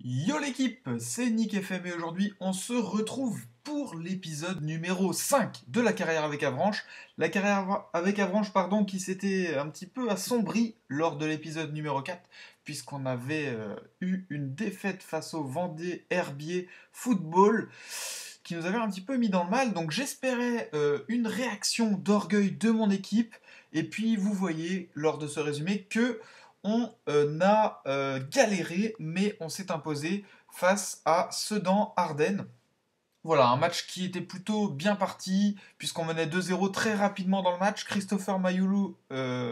Yo l'équipe, c'est Nick FM et aujourd'hui on se retrouve pour l'épisode numéro 5 de la carrière avec Avranches. La carrière avec Avranches, pardon, qui s'était un petit peu assombrie lors de l'épisode numéro 4 puisqu'on avait eu une défaite face au Vendée Herbier Football qui nous avait un petit peu mis dans le mal. Donc j'espérais une réaction d'orgueil de mon équipe et puis vous voyez lors de ce résumé que on a galéré, mais on s'est imposé face à Sedan-Ardennes. Voilà, un match qui était plutôt bien parti, puisqu'on menait 2-0 très rapidement dans le match. Christopher Mayoulou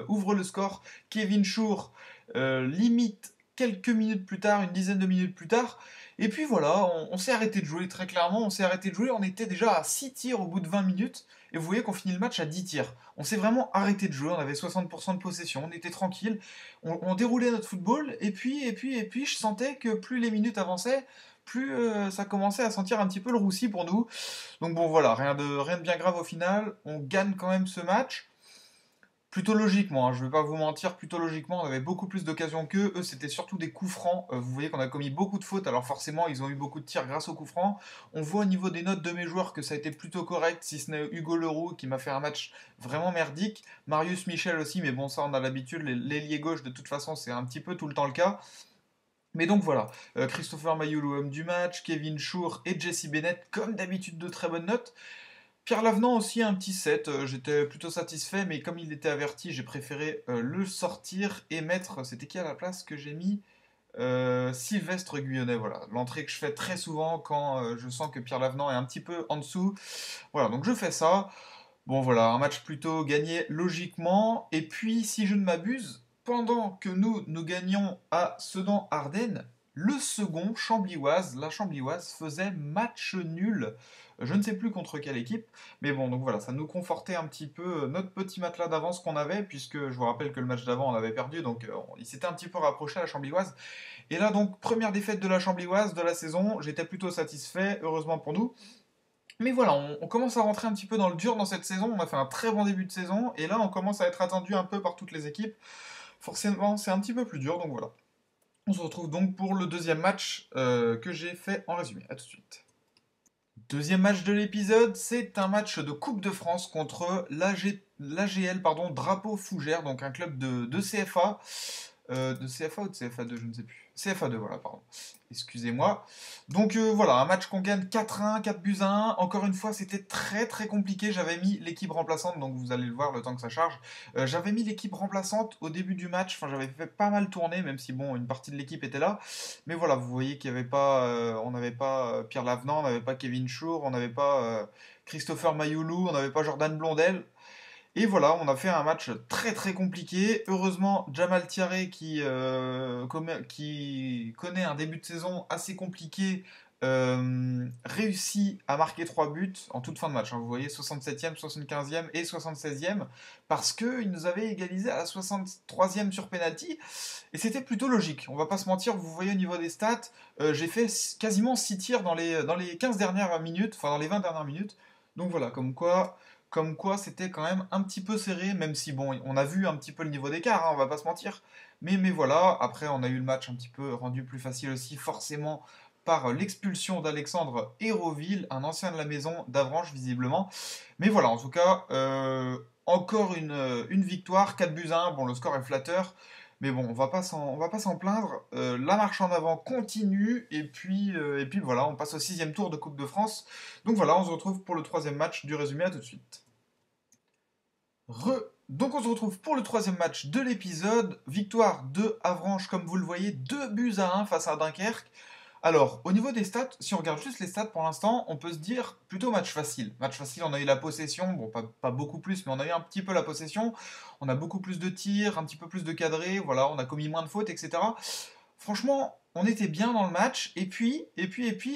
ouvre le score. Kevin Schur limite quelques minutes plus tard, une dizaine de minutes plus tard. Et puis voilà, on s'est arrêté de jouer, très clairement. On s'est arrêté de jouer, on était déjà à 6 tirs au bout de 20 minutes. Et vous voyez qu'on finit le match à 10 tirs. On s'est vraiment arrêté de jouer, on avait 60% de possession, on était tranquille. On déroulait notre football. Et puis, je sentais que plus les minutes avançaient, plus ça commençait à sentir un petit peu le roussi pour nous. Donc bon voilà, rien de bien grave au final. On gagne quand même ce match. Plutôt logiquement, hein, je ne vais pas vous mentir, plutôt logiquement, on avait beaucoup plus d'occasions qu'eux. Eux, c'était surtout des coups francs. Vous voyez qu'on a commis beaucoup de fautes, alors forcément, ils ont eu beaucoup de tirs grâce aux coups francs. On voit au niveau des notes de mes joueurs que ça a été plutôt correct, si ce n'est Hugo Leroux qui m'a fait un match vraiment merdique. Marius Michel aussi, mais bon, ça, on a l'habitude. L'ailier gauche, de toute façon, c'est un petit peu tout le temps le cas. Mais donc voilà, Christopher Mayoulou, homme du match, Kevin Schur et Jesse Bennett, comme d'habitude, de très bonnes notes. Pierre Lavenant aussi un petit 7, j'étais plutôt satisfait, mais comme il était averti, j'ai préféré le sortir et mettre, c'était qui à la place que j'ai mis Sylvestre Guyonnet, voilà. L'entrée que je fais très souvent quand je sens que Pierre Lavenant est un petit peu en dessous. Voilà, donc je fais ça. Bon voilà, un match plutôt gagné logiquement. Et puis, si je ne m'abuse, pendant que nous gagnions à Sedan-Ardennes, le second, Chamblioise, la Chamblioise faisait match nul. Je ne sais plus contre quelle équipe, mais bon, donc voilà, ça nous confortait un petit peu notre petit matelas d'avance qu'on avait, puisque je vous rappelle que le match d'avant on avait perdu, donc il s'était un petit peu rapproché à la Chamblioise. Et là donc, première défaite de la Chamblioise de la saison, j'étais plutôt satisfait, heureusement pour nous. Mais voilà, on commence à rentrer un petit peu dans le dur dans cette saison. On a fait un très bon début de saison. Et là, on commence à être attendu un peu par toutes les équipes. Forcément, c'est un petit peu plus dur. Donc voilà. On se retrouve donc pour le deuxième match que j'ai fait en résumé. A tout de suite. Deuxième match de l'épisode, c'est un match de Coupe de France contre l'AGL, pardon, Drapeau Fougères, donc un club de CFA. De CFA ou de CFA2, je ne sais plus. CFA2, voilà, pardon. Excusez-moi. Donc voilà, un match qu'on gagne 4-1, 4 buts à 1. Encore une fois, c'était très très compliqué. J'avais mis l'équipe remplaçante, donc vous allez le voir le temps que ça charge. J'avais mis l'équipe remplaçante au début du match. Enfin, j'avais fait pas mal tourner, même si bon, une partie de l'équipe était là. Mais voilà, vous voyez qu'il n'y avait pas, on n'avait pas Pierre Lavenant, on n'avait pas Kevin Schur, on n'avait pas Christopher Mayoulou, on n'avait pas Jordan Blondel. Et voilà, on a fait un match très très compliqué. Heureusement, Jamal Thiaré qui connaît un début de saison assez compliqué réussit à marquer 3 buts en toute fin de match, hein. Vous voyez, 67e, 75e et 76e, parce qu'il nous avait égalisé à la 63e sur penalty. Et c'était plutôt logique, on va pas se mentir, vous voyez au niveau des stats, j'ai fait quasiment 6 tirs dans les 15 dernières minutes, enfin dans les 20 dernières minutes. Donc voilà, comme quoi c'était quand même un petit peu serré, même si bon, on a vu un petit peu le niveau d'écart, hein, on va pas se mentir. Mais voilà, après on a eu le match un petit peu rendu plus facile aussi, forcément par l'expulsion d'Alexandre Héroville, un ancien de la maison d'Avranches visiblement. Mais voilà, en tout cas, encore une victoire, 4 buts à 1, bon le score est flatteur. Mais bon, on va pas s'en plaindre. La marche en avant continue. Et puis voilà, on passe au sixième tour de Coupe de France. Donc voilà, on se retrouve pour le troisième match du résumé. À tout de suite. Donc on se retrouve pour le troisième match de l'épisode. Victoire de Avranches, comme vous le voyez, 2 buts à 1 face à Dunkerque. Alors, au niveau des stats, si on regarde juste les stats pour l'instant, on peut se dire plutôt match facile. Match facile, on a eu la possession, bon, pas beaucoup plus, mais on a eu un petit peu la possession. On a beaucoup plus de tirs, un petit peu plus de cadrés, voilà, on a commis moins de fautes, etc. Franchement, on était bien dans le match. Et puis,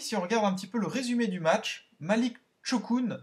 si on regarde un petit peu le résumé du match, Malik Chokunt,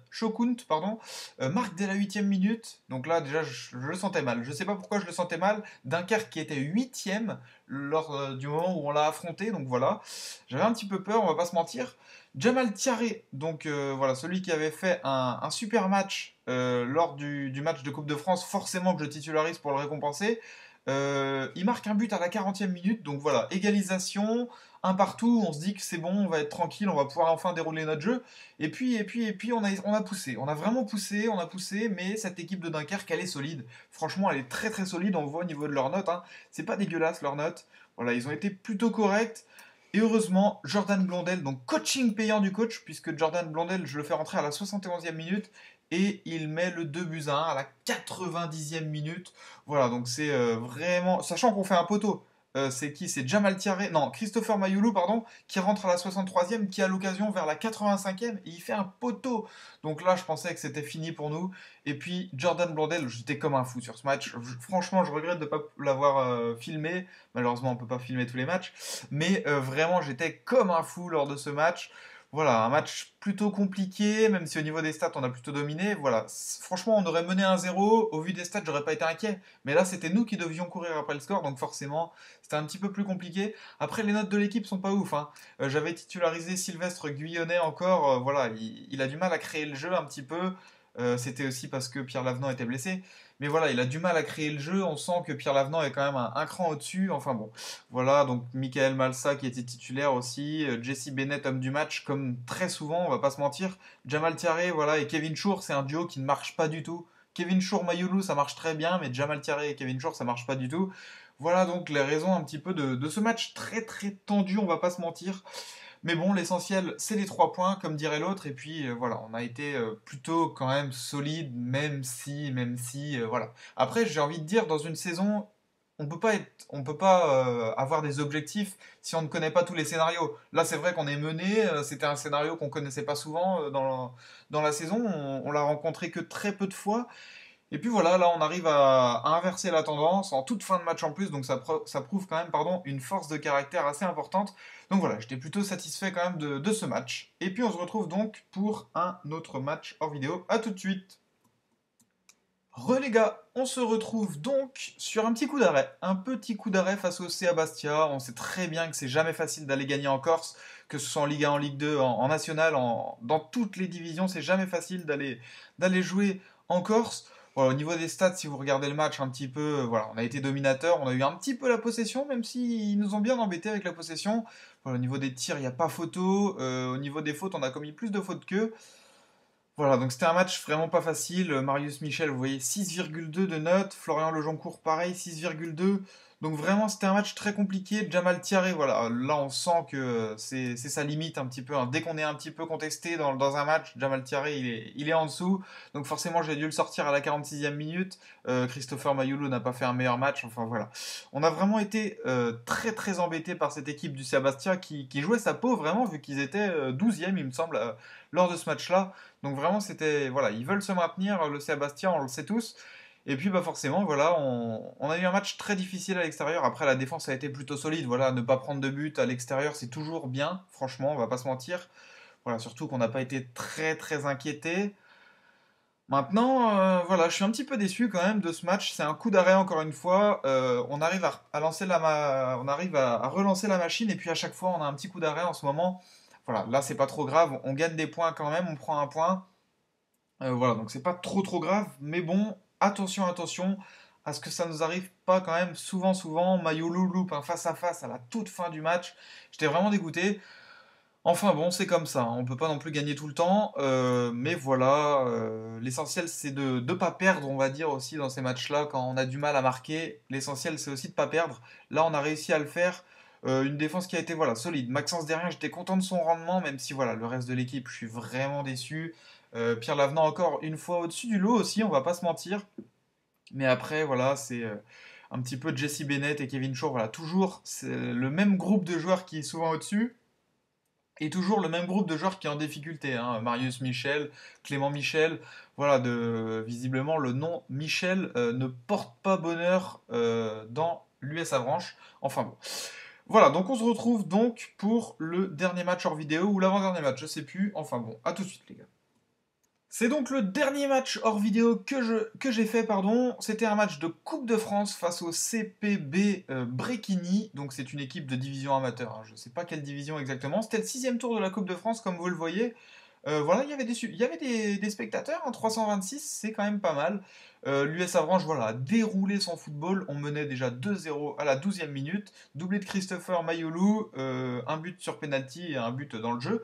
pardon, marque dès la 8e minute. Donc là, déjà, je le sentais mal. Je ne sais pas pourquoi je le sentais mal. Dunkerque qui était 8e lors du moment où on l'a affronté. Donc voilà, j'avais un petit peu peur, on va pas se mentir. Jamal Thiaré, donc voilà, celui qui avait fait un super match lors du match de Coupe de France, forcément que je titularise pour le récompenser. Il marque un but à la 40e minute, donc voilà, égalisation, un partout, on se dit que c'est bon, on va être tranquille, on va pouvoir enfin dérouler notre jeu. Et puis on a poussé. On a vraiment poussé, on a poussé, mais cette équipe de Dunkerque, elle est solide. Franchement, elle est très très solide, on le voit au niveau de leurs notes, hein. C'est pas dégueulasse leurs notes. Voilà, ils ont été plutôt corrects. Et heureusement, Jordan Blondel, donc coaching payant du coach, puisque Jordan Blondel, je le fais rentrer à la 71e minute, et il met le 2 buts à 1 à la 90e minute. Voilà, donc c'est vraiment... Sachant qu'on fait un poteau. C'est qui? C'est Jamal Tiaré, non, Christopher Mayoulou, pardon, qui rentre à la 63e, qui a l'occasion vers la 85e, et il fait un poteau. Donc là, je pensais que c'était fini pour nous. Et puis, Jordan Blondel, j'étais comme un fou sur ce match. Franchement, je regrette de ne pas l'avoir filmé. Malheureusement, on ne peut pas filmer tous les matchs. Mais vraiment, j'étais comme un fou lors de ce match. Voilà, un match plutôt compliqué, même si au niveau des stats, on a plutôt dominé. Voilà, franchement, on aurait mené 1-0. Au vu des stats, j'aurais pas été inquiet. Mais là, c'était nous qui devions courir après le score, donc forcément, c'était un petit peu plus compliqué. Après, les notes de l'équipe sont pas ouf, hein. J'avais titularisé Sylvestre Guyonnet encore. Voilà, il a du mal à créer le jeu un petit peu. C'était aussi parce que Pierre Lavenant était blessé. Mais voilà, il a du mal à créer le jeu. On sent que Pierre Lavenant est quand même un cran au-dessus. Enfin bon, voilà. Donc Michael Malsa qui était titulaire aussi. Jesse Bennett, homme du match, comme très souvent, on va pas se mentir. Jamal Tiaré, voilà. Et Kevin Chour, c'est un duo qui ne marche pas du tout. Kevin Chour-Mayoulou, ça marche très bien. Mais Jamal Tiaré et Kevin Chour, ça marche pas du tout. Voilà donc les raisons un petit peu de ce match très très tendu, on va pas se mentir. Mais bon, l'essentiel, c'est les 3 points, comme dirait l'autre. Et puis voilà, on a été plutôt quand même solide, même si, voilà. Après, j'ai envie de dire, dans une saison, on peut pas avoir des objectifs si on ne connaît pas tous les scénarios. Là, c'est vrai qu'on est mené. C'était un scénario qu'on connaissait pas souvent dans la saison. On l'a rencontré que très peu de fois. Et puis voilà, là on arrive à inverser la tendance en toute fin de match en plus, donc ça prouve quand même pardon, une force de caractère assez importante. Donc voilà, j'étais plutôt satisfait quand même de ce match. Et puis on se retrouve donc pour un autre match hors vidéo. A tout de suite. Les gars, on se retrouve donc sur un petit coup d'arrêt. Un petit coup d'arrêt face au CA Bastia. On sait très bien que c'est jamais facile d'aller gagner en Corse, que ce soit en Ligue 1, en Ligue 2, en National, dans toutes les divisions, c'est jamais facile d'aller jouer en Corse. Voilà, au niveau des stats, si vous regardez le match un petit peu, voilà, on a été dominateur, on a eu un petit peu la possession, même s'ils nous ont bien embêtés avec la possession. Voilà, au niveau des tirs, il n'y a pas photo. Au niveau des fautes, on a commis plus de fautes qu'eux. Voilà, donc c'était un match vraiment pas facile. Marius Michel, vous voyez, 6,2 de notes. Florian Lejoncourt, pareil, 6,2. Donc vraiment, c'était un match très compliqué. Jamal Tiaré, voilà, là on sent que c'est sa limite un petit peu, hein. Dès qu'on est un petit peu contesté dans un match, Jamal Tiaré, il est en dessous. Donc forcément, j'ai dû le sortir à la 46e minute. Christopher Mayoulou n'a pas fait un meilleur match. Enfin voilà. On a vraiment été très très embêté par cette équipe du Sébastien qui jouait sa peau vraiment, vu qu'ils étaient 12e, il me semble, lors de ce match-là. Donc vraiment, c'était voilà, ils veulent se maintenir, le Sébastien, on le sait tous. Et puis bah forcément, voilà, on a eu un match très difficile à l'extérieur. Après, la défense a été plutôt solide. Voilà, ne pas prendre de but à l'extérieur, c'est toujours bien. Franchement, on va pas se mentir. Voilà, surtout qu'on n'a pas été très très inquiété. Maintenant, voilà, je suis un petit peu déçu quand même de ce match. C'est un coup d'arrêt encore une fois. On arrive à lancer on arrive à relancer la machine et puis à chaque fois on a un petit coup d'arrêt en ce moment. Voilà, là c'est pas trop grave. On gagne des points quand même. On prend un point. Voilà, donc c'est pas trop trop grave, mais bon, attention, attention à ce que ça nous arrive pas quand même souvent, souvent. Mayolo loupe un face à face à la toute fin du match. J'étais vraiment dégoûté. Enfin bon, c'est comme ça, hein. On peut pas non plus gagner tout le temps, mais voilà, l'essentiel c'est de ne pas perdre, on va dire aussi dans ces matchs-là, quand on a du mal à marquer, l'essentiel c'est aussi de pas perdre. Là, on a réussi à le faire. Une défense qui a été voilà solide. Maxence derrière, j'étais content de son rendement, même si voilà le reste de l'équipe, je suis vraiment déçu. Pierre Lavenant encore une fois au-dessus du lot aussi, on va pas se mentir. Mais après voilà, c'est un petit peu Jesse Bennett et Kevin Shaw, voilà toujours c'est le même groupe de joueurs qui est souvent au-dessus. Et toujours le même groupe de joueurs qui est en difficulté, hein. Marius Michel, Clément Michel, voilà, visiblement le nom Michel ne porte pas bonheur dans l'US Avranches. Enfin bon. Voilà, donc on se retrouve donc pour le dernier match hors vidéo, ou l'avant-dernier match, je sais plus. Enfin bon, à tout de suite les gars. C'est donc le dernier match hors vidéo que j'ai fait, pardon. C'était un match de Coupe de France face au CPB Bréquigny. Donc c'est une équipe de division amateur, hein. Je ne sais pas quelle division exactement. C'était le 6e tour de la Coupe de France, comme vous le voyez. Voilà, il y avait des spectateurs, en 326, c'est quand même pas mal. L'US Avranches, voilà, a déroulé son football. On menait déjà 2-0 à la 12e minute. Doublé de Christopher Mayolou, un but sur penalty et un but dans le jeu.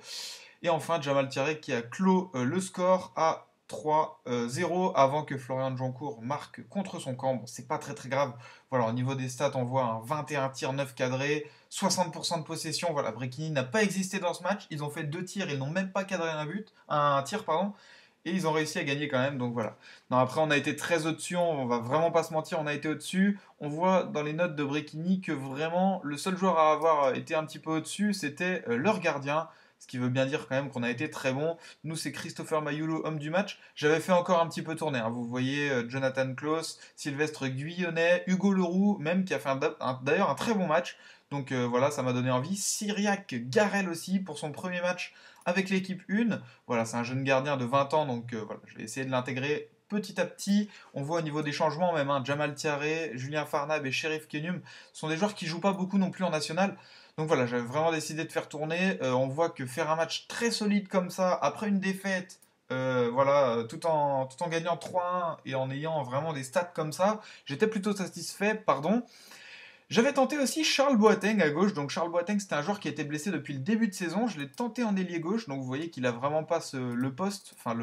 Et enfin, Jamal Thierry qui a clos le score à 3-0 avant que Florian Djoncourt marque contre son camp. Bon, c'est pas très très grave. Voilà, au niveau des stats, on voit un 21 tirs, 9 cadrés, 60% de possession. Voilà, Bréquigny n'a pas existé dans ce match. Ils ont fait 2 tirs, ils n'ont même pas cadré un tir, pardon. Et ils ont réussi à gagner quand même, donc voilà. Non, après, on a été très au-dessus, on va vraiment pas se mentir, on a été au-dessus. On voit dans les notes de Bréquigny que vraiment le seul joueur à avoir été un petit peu au-dessus, c'était leur gardien. Ce qui veut bien dire quand même qu'on a été très bon. Nous, c'est Christopher Mayulo, homme du match. J'avais fait encore un petit peu tourner, hein. Vous voyez Jonathan Klaus, Sylvestre Guyonnet, Hugo Leroux, même qui a fait d'ailleurs un très bon match. Donc voilà, ça m'a donné envie. Cyriac Garel aussi pour son premier match avec l'équipe 1. Voilà, c'est un jeune gardien de 20 ans, donc voilà, je vais essayer de l'intégrer petit à petit. On voit au niveau des changements même, hein, Jamal Tiaré, Julien Farnab et Sheriff Kenum sont des joueurs qui jouent pas beaucoup non plus en national. Donc voilà, j'avais vraiment décidé de faire tourner. On voit que faire un match très solide comme ça, après une défaite, voilà, tout en gagnant 3-1 et en ayant vraiment des stats comme ça, j'étais plutôt satisfait, pardon. J'avais tenté aussi Charles Boateng à gauche. Donc Charles Boateng, c'était un joueur qui était blessé depuis le début de saison. Je l'ai tenté en ailier gauche. Donc vous voyez qu'il a vraiment pas le poste, enfin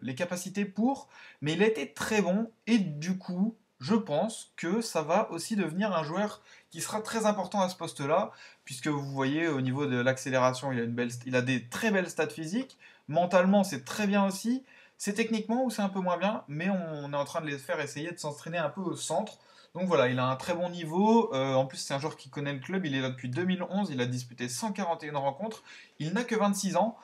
les capacités pour. Mais il a été très bon. Et du coup, je pense que ça va aussi devenir un joueur qui sera très important à ce poste-là. Puisque vous voyez, au niveau de l'accélération, il a des très belles stats physiques. Mentalement, c'est très bien aussi. C'est techniquement où c'est un peu moins bien. Mais on est en train de les faire essayer de s'entraîner un peu au centre. Donc voilà, il a un très bon niveau. En plus, c'est un joueur qui connaît le club. Il est là depuis 2011. Il a disputé 141 rencontres. Il n'a que 26 ans.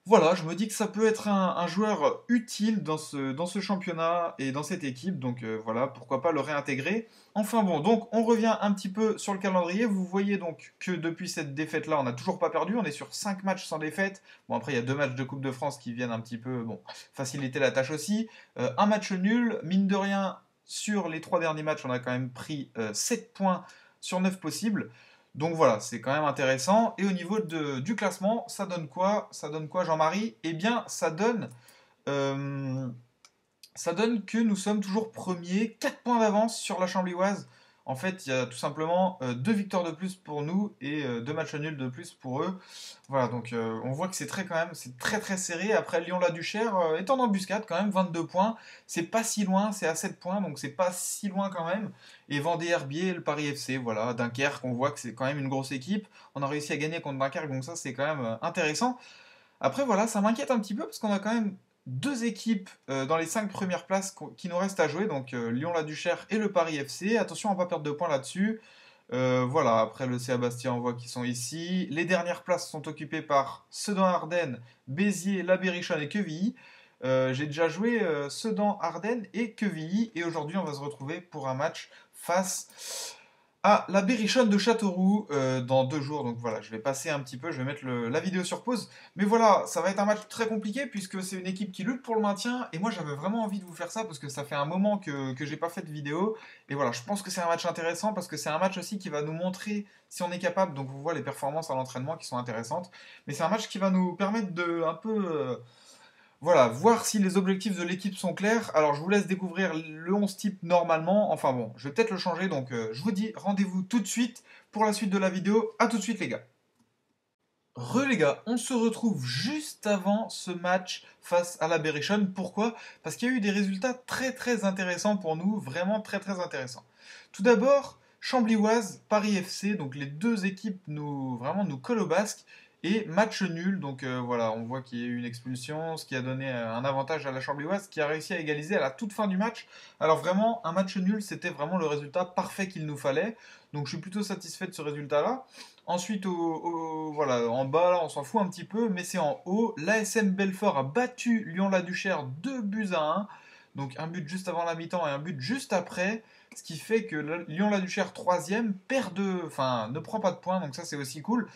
Voilà, je me dis que ça peut être un joueur utile dans ce championnat et dans cette équipe. Donc voilà, pourquoi pas le réintégrer. Enfin bon, donc on revient un petit peu sur le calendrier. Vous voyez donc que depuis cette défaite-là, on n'a toujours pas perdu. On est sur 5 matchs sans défaite. Bon, après, il y a 2 matchs de Coupe de France qui viennent un petit peu bon, faciliter la tâche aussi. Un match nul, mine de rien, sur les 3 derniers matchs, on a quand même pris 7 points sur 9 possibles. Donc voilà, c'est quand même intéressant. Et au niveau du classement, ça donne quoi? Ça donne quoi, Jean-Marie? Eh bien, euh, ça donne que nous sommes toujours premiers, 4 points d'avance sur la Chamblyoise. En fait, il y a tout simplement 2 victoires de plus pour nous et 2 matchs nuls de plus pour eux. Voilà, donc on voit que c'est très quand même, c'est très très serré. Après, Lyon-la-Duchère est en embuscade quand même, 22 points. C'est pas si loin, c'est à 7 points, donc c'est pas si loin quand même. Et Vendée-Herbier et le Paris FC, voilà, Dunkerque, on voit que c'est quand même une grosse équipe. On a réussi à gagner contre Dunkerque, donc ça c'est quand même intéressant. Après, voilà, ça m'inquiète un petit peu parce qu'on a quand même 2 équipes dans les 5 premières places qui nous restent à jouer, donc Lyon-la-Duchère et le Paris FC. Attention à ne pas perdre de points là-dessus. Voilà, après le CA Bastia, on voit qu'ils sont ici. Les dernières places sont occupées par Sedan-Ardennes, Béziers, La Berrichonne et Quevilly. J'ai déjà joué Sedan, Ardennes et Quevilly, et aujourd'hui on va se retrouver pour un match face à la Berrichonne de Châteauroux dans 2 jours. Donc voilà, je vais passer un petit peu, je vais mettre la vidéo sur pause. Mais voilà, ça va être un match très compliqué puisque c'est une équipe qui lutte pour le maintien. Et moi j'avais vraiment envie de vous faire ça parce que ça fait un moment que j'ai pas fait de vidéo. Et voilà, je pense que c'est un match intéressant parce que c'est un match aussi qui va nous montrer si on est capable. Donc vous voyez les performances à l'entraînement qui sont intéressantes. Mais c'est un match qui va nous permettre de un peu voilà, voir si les objectifs de l'équipe sont clairs. Alors, je vous laisse découvrir le 11 type normalement. Enfin bon, je vais peut-être le changer. Donc, je vous dis rendez-vous tout de suite pour la suite de la vidéo. A tout de suite, les gars. Les gars, on se retrouve juste avant ce match face à la Berrichonne. Pourquoi? Parce qu'il y a eu des résultats très très intéressants pour nous. Vraiment très très intéressants. Tout d'abord, Chambly-Oise, Paris FC. Donc, les 2 équipes vraiment nous collent au basque. Et match nul, donc voilà, on voit qu'il y a eu une expulsion, ce qui a donné un avantage à la Chambly-Oise qui a réussi à égaliser à la toute fin du match. Alors vraiment, un match nul, c'était vraiment le résultat parfait qu'il nous fallait. Donc je suis plutôt satisfait de ce résultat-là. Ensuite, voilà, en bas, là, on s'en fout un petit peu, mais c'est en haut. L'ASM Belfort a battu Lyon-la-Duchère 2 buts à 1. Donc un but juste avant la mi-temps et un but juste après. Ce qui fait que Lyon-la-Duchère, troisième, enfin, ne prend pas de points, donc ça c'est aussi cool.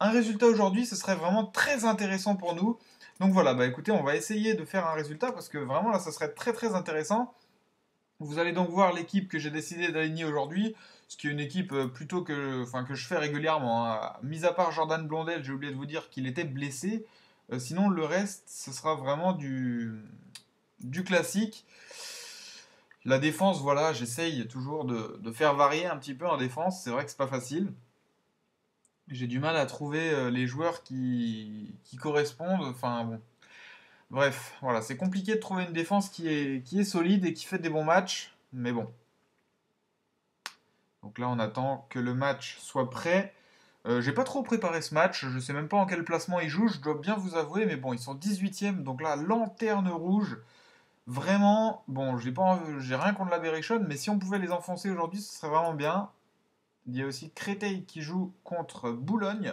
Un résultat aujourd'hui, ce serait vraiment très intéressant pour nous. Donc voilà, bah écoutez, on va essayer de faire un résultat parce que vraiment là, ça serait très très intéressant. Vous allez donc voir l'équipe que j'ai décidé d'aligner aujourd'hui, ce qui est une équipe plutôt que je fais régulièrement, hein. Mis à part Jordan Blondel, j'ai oublié de vous dire qu'il était blessé. Sinon, le reste, ce sera vraiment du classique. La défense, voilà, j'essaye toujours de faire varier un petit peu en défense. C'est vrai que c'est pas facile. J'ai du mal à trouver les joueurs qui correspondent. Enfin bon. Bref, voilà, c'est compliqué de trouver une défense qui est solide et qui fait des bons matchs. Mais bon. Donc là, on attend que le match soit prêt. J'ai pas trop préparé ce match. Je sais même pas en quel placement ils jouent. Je dois bien vous avouer. Mais bon, ils sont 18e. Donc là, lanterne rouge. Vraiment, bon, j'ai rien contre la Berrichonne, mais si on pouvait les enfoncer aujourd'hui, ce serait vraiment bien. Il y a aussi Créteil qui joue contre Boulogne.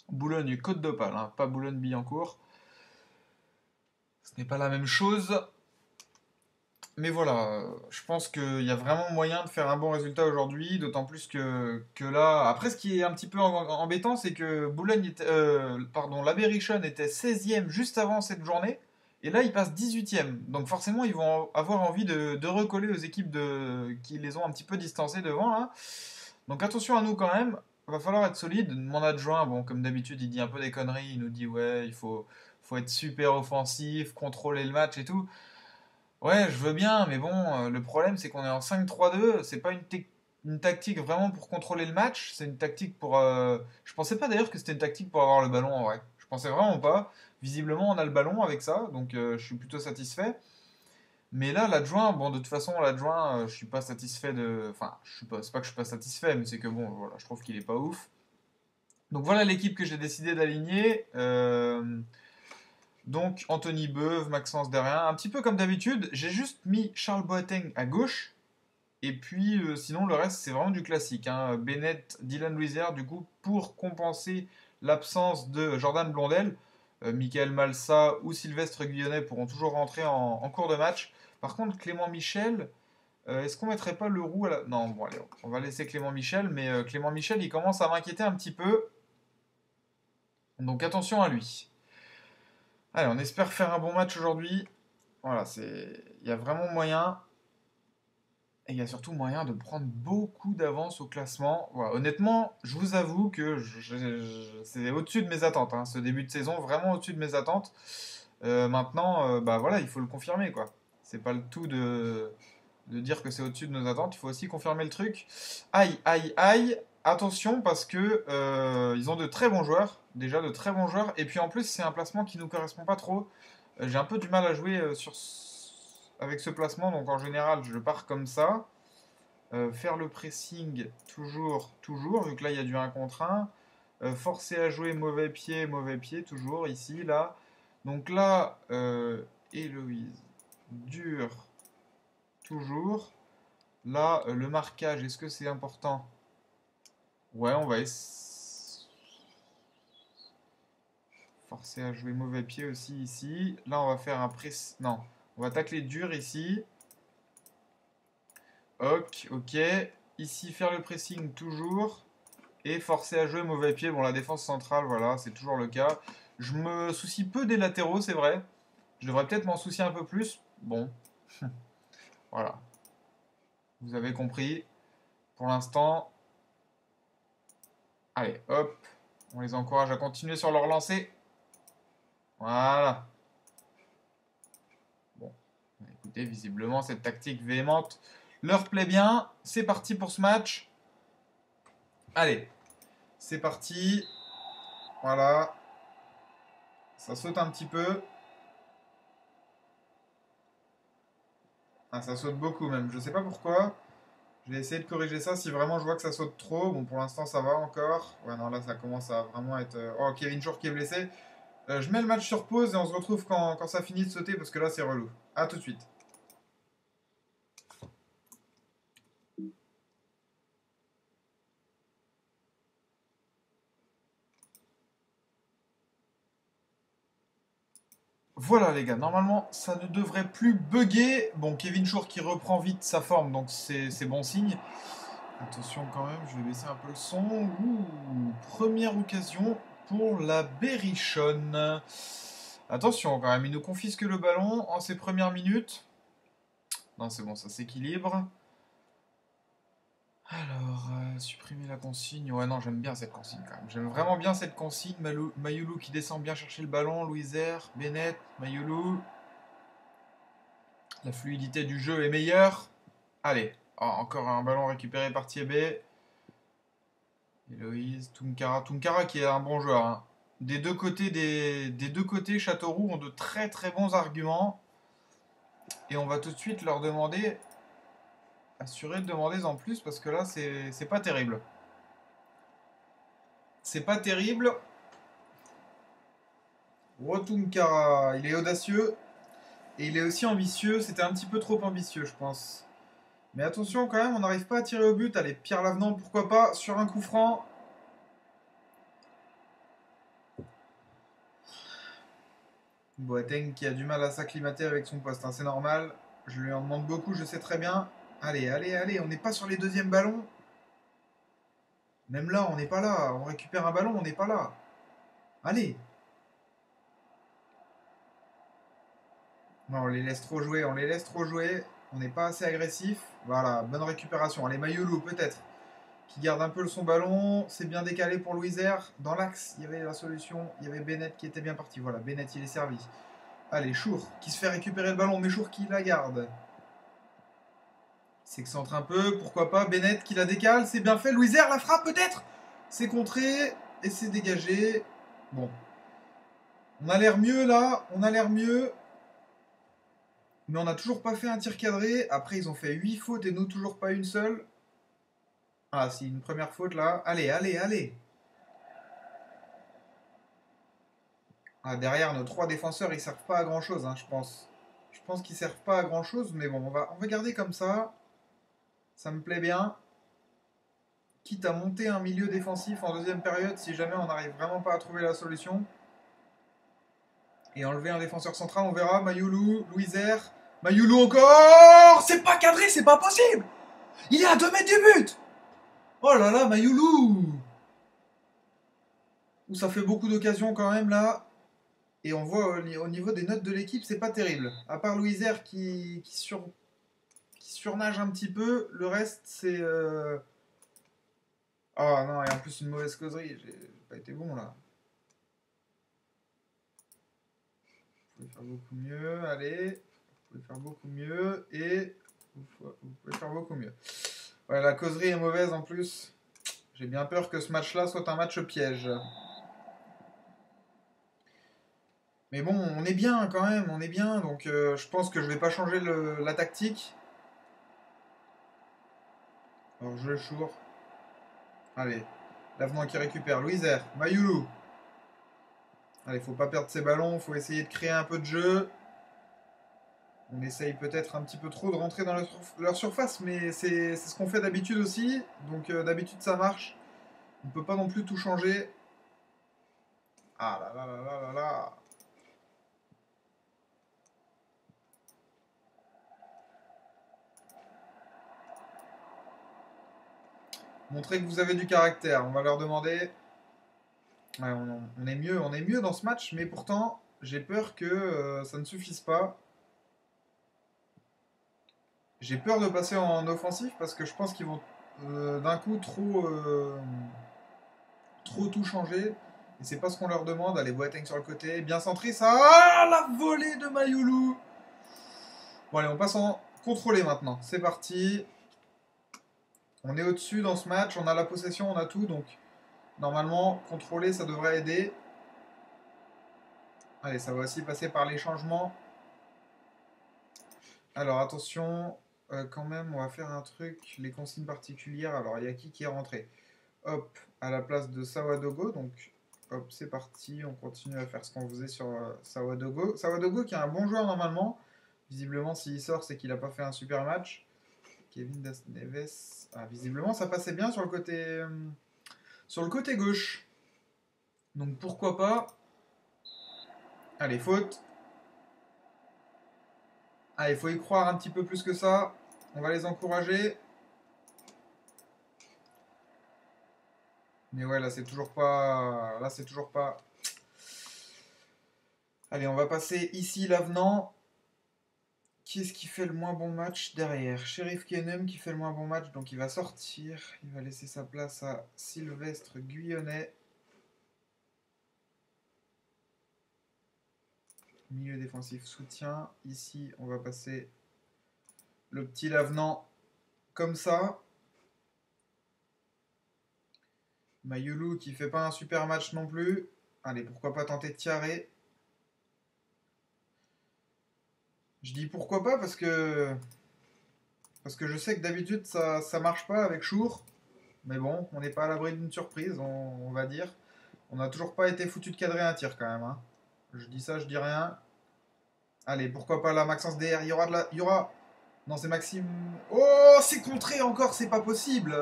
Boulogne Côte d'Opale, hein, pas Boulogne-Billancourt. Ce n'est pas la même chose. Mais voilà, je pense qu'il y a vraiment moyen de faire un bon résultat aujourd'hui, d'autant plus que là. Après, ce qui est un petit peu embêtant, c'est que la Berrichonne était 16e juste avant cette journée, et là, ils passent 18e. Donc forcément, ils vont avoir envie de recoller aux équipes qui les ont un petit peu distancés devant, là. Donc attention à nous quand même, va falloir être solide. Mon adjoint, bon, comme d'habitude, il dit un peu des conneries, il nous dit ouais, faut être super offensif, contrôler le match et tout. Ouais, je veux bien, mais bon, le problème c'est qu'on est en 5-3-2, c'est pas une tactique vraiment pour contrôler le match, c'est une tactique pour... Je pensais pas d'ailleurs que c'était une tactique pour avoir le ballon en vrai. Je pensais vraiment pas. Visiblement, on a le ballon avec ça, donc je suis plutôt satisfait. Mais là, l'adjoint, bon, de toute façon, l'adjoint, je suis pas satisfait de... Enfin, je suis pas... c'est pas que je suis pas satisfait, mais c'est que bon, voilà, je trouve qu'il est pas ouf. Donc voilà l'équipe que j'ai décidé d'aligner. Donc Anthony Beuve, Maxence derrière, un petit peu comme d'habitude. J'ai juste mis Charles Boateng à gauche. Et puis sinon le reste c'est vraiment du classique, hein. Bennett, Dylan Luizer du coup pour compenser l'absence de Jordan Blondel. Michael Malsa ou Sylvestre Guyonnet pourront toujours rentrer en cours de match. Par contre Clément Michel, est-ce qu'on mettrait pas le roux à la... Non bon allez, on va laisser Clément Michel, mais Clément Michel il commence à m'inquiéter un petit peu. Donc attention à lui. Allez, on espère faire un bon match aujourd'hui. Voilà, il y a vraiment moyen. Et il y a surtout moyen de prendre beaucoup d'avance au classement. Voilà, honnêtement, je vous avoue que c'est au-dessus de mes attentes, hein. Ce début de saison, vraiment au-dessus de mes attentes. Maintenant, bah voilà, il faut le confirmer, quoi. C'est pas le tout de dire que c'est au-dessus de nos attentes, il faut aussi confirmer le truc. Aïe, aïe, aïe, attention parce que ils ont de très bons joueurs, déjà de très bons joueurs, et puis en plus c'est un placement qui nous correspond pas trop. J'ai un peu du mal à jouer avec ce placement, donc en général je pars comme ça. Faire le pressing toujours, toujours, vu que là il y a du 1 contre 1. Forcer à jouer mauvais pied, toujours ici, là. Donc là, Héloïse, dur, toujours. Là, le marquage, est-ce que c'est important? Ouais, on va forcer à jouer mauvais pied aussi ici. Là, on va faire un press. Non, on va tacler dur ici. Ok, ok. Ici, faire le pressing toujours. Et forcer à jouer mauvais pied. Bon, la défense centrale, voilà, c'est toujours le cas. Je me soucie peu des latéraux, c'est vrai. Je devrais peut-être m'en soucier un peu plus. Bon, voilà. Vous avez compris. Pour l'instant, allez, hop. On les encourage à continuer sur leur lancée. Voilà. Bon, écoutez, visiblement, cette tactique véhémente leur plaît bien. C'est parti pour ce match. Allez, c'est parti. Voilà. Ça saute un petit peu. Ah, ça saute beaucoup même. Je sais pas pourquoi. Je vais essayer de corriger ça si vraiment je vois que ça saute trop. Bon, pour l'instant, ça va encore. Ouais, non, là, ça commence à vraiment être. Oh, Kevin Jour qui est blessé. Je mets le match sur pause et on se retrouve quand ça finit de sauter parce que là, c'est relou. A tout de suite. Voilà les gars, normalement ça ne devrait plus bugger. Bon, Kevin Shore qui reprend vite sa forme, donc c'est bon signe. Attention quand même, je vais baisser un peu le son. Ouh, première occasion pour la Berrichonne. Attention quand même, il nous confisque le ballon en ses premières minutes. Non, c'est bon, ça s'équilibre. Alors, supprimer la consigne. Ouais, non, j'aime bien cette consigne quand même. J'aime vraiment bien cette consigne. Mayoulou qui descend bien chercher le ballon. Louisère, Bennett, Mayoulou. La fluidité du jeu est meilleure. Allez, encore un ballon récupéré par Thiébé. Héloïse, Tunkara. Tunkara qui est un bon joueur, hein. Des deux côtés, Châteauroux ont de très très bons arguments. Et on va tout de suite leur demander, assurer de demander en plus, parce que là, c'est pas terrible. C'est pas terrible. Tunkara, il est audacieux. Et il est aussi ambitieux. C'était un petit peu trop ambitieux, je pense. Mais attention quand même, on n'arrive pas à tirer au but. Allez, Pierre Lavenant, pourquoi pas, sur un coup franc. Boateng qui a du mal à s'acclimater avec son poste, hein, c'est normal. Je lui en demande beaucoup, je sais très bien. Allez, allez, allez, on n'est pas sur les deuxièmes ballons. Même là, on n'est pas là. On récupère un ballon, on n'est pas là. Allez. Non, on les laisse trop jouer, on les laisse trop jouer. On n'est pas assez agressif. Voilà, bonne récupération. Allez, Mayoulou peut-être. Qui garde un peu son ballon. C'est bien décalé pour Louisère. Dans l'axe, il y avait la solution. Il y avait Bennett qui était bien parti. Voilà, Bennett, il est servi. Allez, Chour qui se fait récupérer le ballon, mais Chour qui la garde. C'est que centre un peu, pourquoi pas. Bennett qui la décale, c'est bien fait. Louisère la frappe peut-être. C'est contré et c'est dégagé. Bon. On a l'air mieux là, on a l'air mieux. Mais on n'a toujours pas fait un tir cadré. Après, ils ont fait 8 fautes et nous, toujours pas une seule. Ah, si, une première faute là. Allez, allez, allez. Ah, derrière, nos 3 défenseurs, ils servent pas à grand chose, hein, je pense. Je pense qu'ils servent pas à grand chose, mais bon, on va garder comme ça. Ça me plaît bien. Quitte à monter un milieu défensif en deuxième période si jamais on n'arrive vraiment pas à trouver la solution. Et enlever un défenseur central, on verra. Mayoulou, Louisère. Mayoulou encore. C'est pas cadré, c'est pas possible. Il est à 2 mètres du but. Oh là là, Mayoulou. Où ça fait beaucoup d'occasions quand même là. Et on voit au niveau des notes de l'équipe, c'est pas terrible. À part Louisère qui surnage un petit peu, le reste c'est... Ah non, et en plus une mauvaise causerie, j'ai pas été bon là. Vous pouvez faire beaucoup mieux, allez. Vous pouvez faire beaucoup mieux et vous pouvez faire beaucoup mieux. Ouais, la causerie est mauvaise en plus. J'ai bien peur que ce match-là soit un match piège. Mais bon, on est bien quand même, on est bien. Donc je pense que je vais pas changer la tactique. Alors je le chour. Allez, l'avenant qui récupère. Louisère, Mayoulou. Allez, faut pas perdre ses ballons, faut essayer de créer un peu de jeu. On essaye peut-être un petit peu trop de rentrer dans leur surface, mais c'est ce qu'on fait d'habitude aussi. Donc d'habitude ça marche. On ne peut pas non plus tout changer. Ah là là là là là là. Montrez que vous avez du caractère. On va leur demander. Ouais, on est mieux dans ce match, mais pourtant j'ai peur que ça ne suffise pas. J'ai peur de passer en offensif parce que je pense qu'ils vont d'un coup trop tout changer. Et c'est pas ce qu'on leur demande. Allez, Boateng sur le côté, bien centré, ça. Ah, la volée de Mayoulou. Bon, allez, on passe en contrôlé maintenant. C'est parti. On est au-dessus dans ce match, on a la possession, on a tout, donc normalement, contrôler, ça devrait aider. Allez, ça va aussi passer par les changements. Alors, attention, quand même, on va faire un truc, les consignes particulières. Alors, il y a qui est rentré? Hop, à la place de Sawadogo, donc hop, c'est parti, on continue à faire ce qu'on faisait sur Sawadogo. Sawadogo qui est un bon joueur normalement. Visiblement, s'il sort, c'est qu'il n'a pas fait un super match. Kevin Das Neves. Ah, visiblement, ça passait bien sur le côté gauche. Donc pourquoi pas. Allez, faute. Ah, il faut y croire un petit peu plus que ça. On va les encourager. Mais ouais, là, c'est toujours pas. Là, c'est toujours pas. Allez, on va passer ici l'avenant. Qui est-ce qui fait le moins bon match derrière? Sheriff Kenem qui fait le moins bon match, donc il va sortir. Il va laisser sa place à Sylvestre Guyonnet. Milieu défensif soutien. Ici, on va passer le petit Lavenant comme ça. Mayulu qui fait pas un super match non plus. Allez, pourquoi pas tenter Tiaré. Je dis pourquoi pas parce que je sais que d'habitude ça marche pas avec Chour. Mais bon, on n'est pas à l'abri d'une surprise, on va dire. On n'a toujours pas été foutu de cadrer un tir quand même. Hein. Je dis ça, je dis rien. Allez, pourquoi pas là, Maxence DR. Il y aura de la. Il y aura. Non, c'est Maxime. Oh, c'est contré encore, c'est pas possible.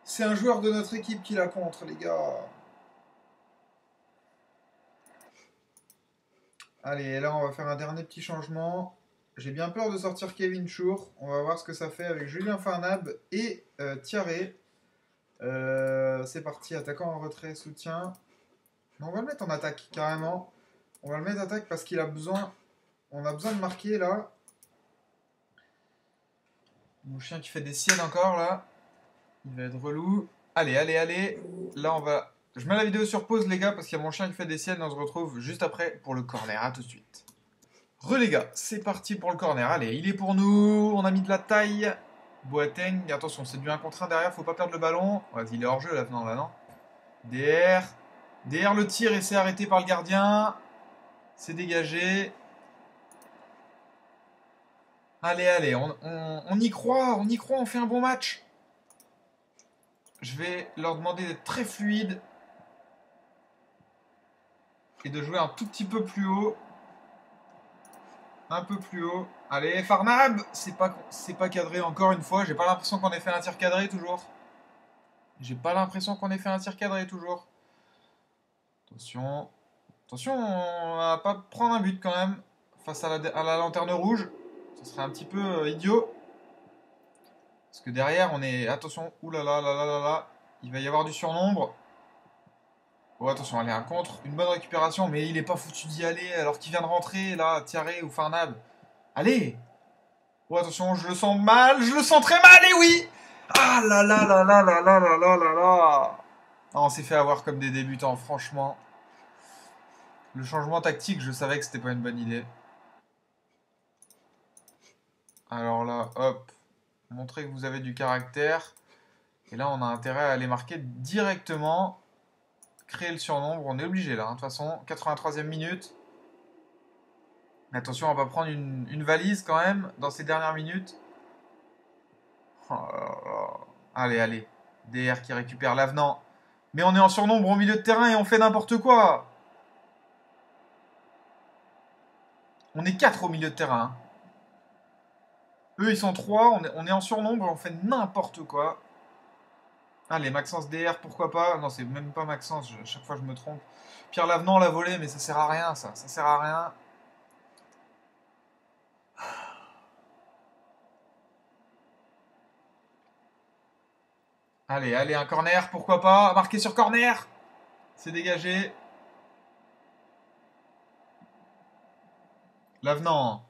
C'est un joueur de notre équipe qui la contre, les gars. Allez, là, on va faire un dernier petit changement. J'ai bien peur de sortir Kevin Chour. On va voir ce que ça fait avec Julien Farnab et Tiaré. C'est parti, attaquant en retrait, soutien. Non, on va le mettre en attaque, carrément. On va le mettre en attaque parce qu'il a besoin. On a besoin de marquer, là. Mon chien qui fait des siennes encore, là. Il va être relou. Allez, allez, allez. Là, on va... Je mets la vidéo sur pause, les gars, parce qu'il y a mon chien qui fait des siennes. On se retrouve juste après pour le corner. À tout de suite. Les gars, c'est parti pour le corner. Allez, il est pour nous. On a mis de la taille. Boateng. Attention, c'est du 1 contre 1 derrière. Faut pas perdre le ballon. Ouais, il est hors jeu, là, non. DR. DR le tir et c'est arrêté par le gardien. C'est dégagé. Allez, allez, on y croit, on fait un bon match. Je vais leur demander d'être très fluide et de jouer un tout petit peu plus haut. Un peu plus haut. Allez, Farnab, c'est pas cadré encore une fois. J'ai pas l'impression qu'on ait fait un tir cadré toujours. Attention. Attention, on va pas prendre un but quand même face à la lanterne rouge. Ce serait un petit peu idiot. Parce que derrière, on est... Attention, oulala, là, là, là, là. Il va y avoir du surnombre. Oh, attention, allez, un contre. Une bonne récupération, mais il est pas foutu d'y aller alors qu'il vient de rentrer, là, Tiaré ou Farnab. Allez! Oh, attention, je le sens mal, je le sens très mal, et oui! Ah là là là là là là là là là là! Ah, on s'est fait avoir comme des débutants, franchement. Le changement tactique, je savais que c'était pas une bonne idée. Alors là, hop. Montrez que vous avez du caractère. Et là, on a intérêt à aller marquer directement. Créer le surnombre. On est obligé là. De toute façon, 83e minute. Mais attention, on va pas prendre une valise quand même dans ces dernières minutes. Oh là là. Allez, allez. DR qui récupère l'avenant. Mais on est en surnombre au milieu de terrain et on fait n'importe quoi. On est 4 au milieu de terrain. Hein. Eux, ils sont 3. On est en surnombre et on fait n'importe quoi. Allez, Maxence DR, pourquoi pas? Non, c'est même pas Maxence, chaque fois je me trompe. Pierre Lavenant l'a volé, mais ça sert à rien, ça. Ça sert à rien. Allez, allez, un corner, pourquoi pas? Marqué sur corner. C'est dégagé. L'avenant.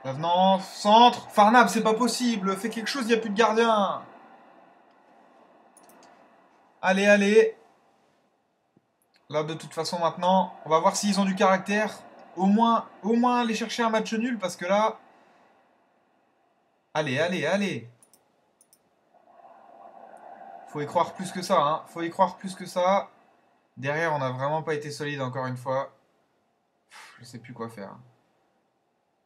L'avenant, centre. Farnab, c'est pas possible. Fais quelque chose, il n'y a plus de gardien. Allez, allez. Là, de toute façon, maintenant, on va voir s'ils ont du caractère. Au moins aller chercher un match nul, parce que là... Allez, allez, allez. Faut y croire plus que ça, hein. Faut y croire plus que ça. Derrière, on n'a vraiment pas été solide, encore une fois. Je sais plus quoi faire.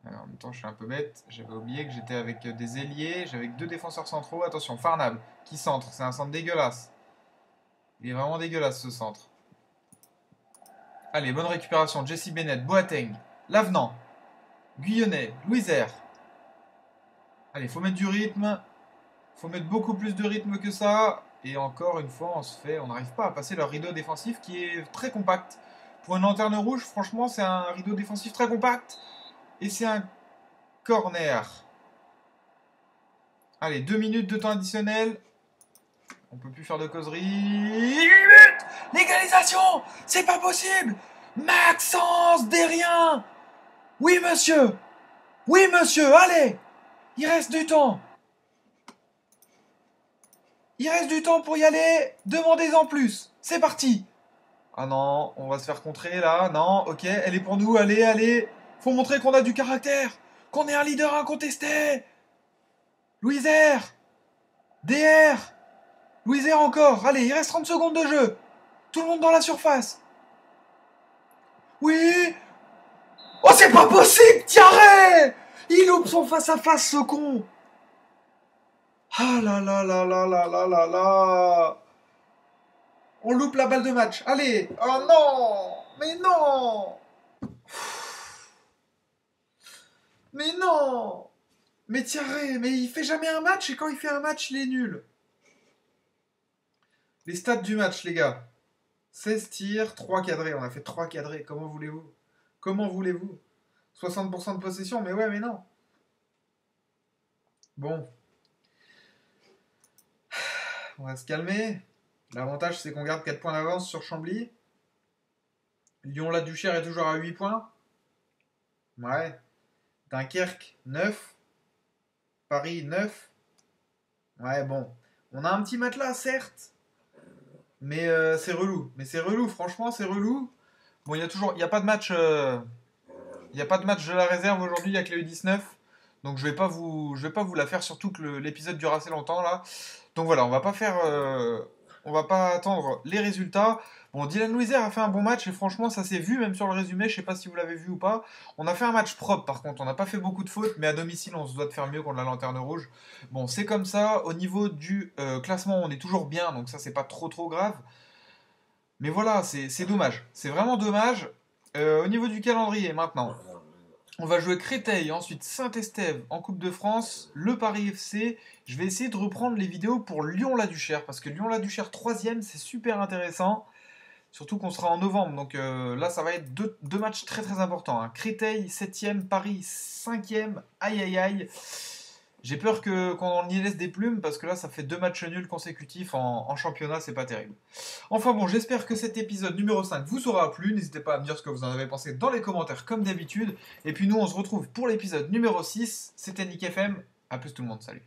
Alors, en même temps, je suis un peu bête. J'avais oublié que j'étais avec des ailiers. J'avais 2 défenseurs centraux. Attention, Farnab, qui centre. C'est un centre dégueulasse. Il est vraiment dégueulasse, ce centre. Allez, bonne récupération. Jesse Bennett, Boateng, Lavenant, Guyonnet, Louiser. Allez, faut mettre du rythme. Faut mettre beaucoup plus de rythme que ça. Et encore une fois, on n'arrive pas à passer leur rideau défensif qui est très compact. Pour une lanterne rouge, franchement, c'est un rideau défensif très compact. Et c'est un corner. Allez, 2 minutes de temps additionnel. On peut plus faire de causerie. Légalisation! C'est pas possible! Maxence Desriens! Oui, monsieur! Oui, monsieur, allez! Il reste du temps. Il reste du temps pour y aller. Demandez-en plus. C'est parti. Ah non, on va se faire contrer là. Non, ok, elle est pour nous. Allez, allez. Faut montrer qu'on a du caractère. Qu'on est un leader incontesté. Louis R. DR. Louis R encore. Allez, il reste 30 secondes de jeu. Tout le monde dans la surface. Oui. Oh, c'est pas possible, Thierry! Il loupe son face-à-face, ce con. Ah là là là là là là là là. On loupe la balle de match. Allez. Oh non. Mais non. Mais non. Mais Thierry, mais il fait jamais un match et quand il fait un match, il est nul. Les stats du match, les gars. 16 tirs, 3 cadrés. On a fait 3 cadrés. Comment voulez-vous? Comment voulez-vous? 60% de possession, mais ouais, mais non. Bon. On va se calmer. L'avantage, c'est qu'on garde 4 points d'avance sur Chambly. Lyon-la-Duchère est toujours à 8 points. Ouais. Dunkerque, 9. Paris, 9. Ouais, bon. On a un petit matelas, certes. Mais c'est relou. Mais c'est relou, franchement, c'est relou. Bon, il n'y a pas de match. Il n'y a pas de match de la réserve aujourd'hui, il n'y a que les U19. Donc je vais pas vous la faire, surtout que l'épisode dure assez longtemps là. Donc voilà, on va pas attendre les résultats. Bon, Dylan Louiser a fait un bon match et franchement ça s'est vu même sur le résumé, je sais pas si vous l'avez vu ou pas. On a fait un match propre par contre, on n'a pas fait beaucoup de fautes, mais à domicile on se doit de faire mieux contre la Lanterne Rouge. Bon, c'est comme ça, au niveau du classement on est toujours bien, donc ça c'est pas trop grave. Mais voilà, c'est dommage, c'est vraiment dommage. Au niveau du calendrier maintenant, on va jouer Créteil, ensuite Saint-Estève en Coupe de France, le Paris FC. Je vais essayer de reprendre les vidéos pour Lyon-la-Duchère, parce que Lyon-la-Duchère 3ème, c'est super intéressant. Surtout qu'on sera en novembre, donc là ça va être deux matchs très importants. Hein. Créteil 7ème, Paris 5ème, aïe aïe aïe. J'ai peur qu'on y laisse des plumes, parce que là ça fait 2 matchs nuls consécutifs en championnat, c'est pas terrible. Enfin bon, j'espère que cet épisode numéro 5 vous aura plu. N'hésitez pas à me dire ce que vous en avez pensé dans les commentaires comme d'habitude. Et puis nous on se retrouve pour l'épisode numéro 6. C'était Nick FM. A plus tout le monde, salut.